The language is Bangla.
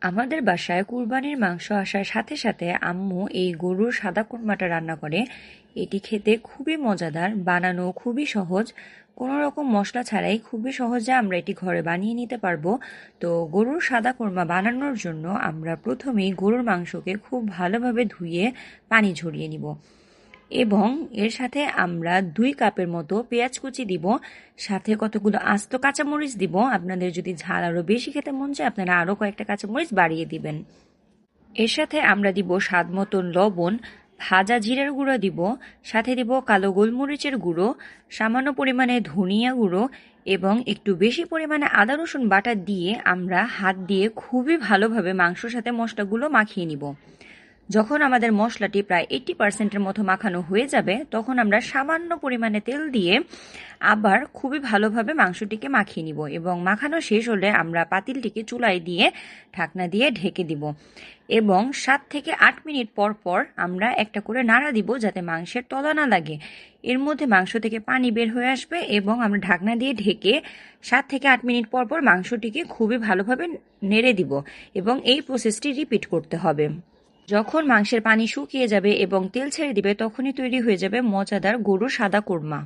আমাদের বাসায় কুরবানির মাংস আসার সাথে সাথে আম্মু এই গরুর সাদা কোরমাটা রান্না করে। এটি খেতে খুবই মজাদার, বানানো খুবই সহজ, কোনো রকম মশলা ছাড়াই খুবই সহজে আমরা এটি ঘরে বানিয়ে নিতে পারবো। তো গরুর সাদা কোরমা বানানোর জন্য আমরা প্রথমেই গরুর মাংসকে খুব ভালোভাবে ধুয়ে পানি ঝরিয়ে নিব এবং এর সাথে আমরা 2 কাপের মতো পেঁয়াজ কুচি দিব, সাথে কতগুলো আস্ত কাঁচামরিচ দিব। আপনাদের যদি ঝাল আরও বেশি খেতে মন চায় আপনারা আরও কয়েকটা কাঁচামরিচ বাড়িয়ে দিবেন। এর সাথে আমরা দিব স্বাদ মতন লবণ, ভাজা জিরার গুঁড়ো দিব, সাথে দিব কালো গোলমরিচের গুঁড়ো, সামান্য পরিমাণে ধনিয়া গুঁড়ো এবং একটু বেশি পরিমাণে আদা রসুন বাটা দিয়ে আমরা হাত দিয়ে খুবই ভালোভাবে মাংসর সাথে মশলাগুলো মাখিয়ে নিব। যখন আমাদের মশলাটি প্রায় 80%-এর মতো মাখানো হয়ে যাবে তখন আমরা সামান্য পরিমাণে তেল দিয়ে আবার খুবই ভালোভাবে মাংসটিকে মাখিয়ে নিব এবং মাখানো শেষ হলে আমরা পাতিলটিকে চুলায় দিয়ে ঢাকনা দিয়ে ঢেকে দিব এবং 7 থেকে 8 মিনিট পর পর আমরা একটা করে নাড়া দিব যাতে মাংসের তলা না লাগে। এর মধ্যে মাংস থেকে পানি বের হয়ে আসবে এবং আমরা ঢাকনা দিয়ে ঢেকে 7 থেকে 8 মিনিট পর পর মাংসটিকে খুবই ভালোভাবে নেড়ে দিব এবং এই প্রসেসটি রিপিট করতে হবে। যখন মাংসের পানি শুকিয়ে যাবে এবং তেল ছেড়ে দিবে তখনই তৈরি হয়ে যাবে মজাদার গরুর সাদা কোরমা।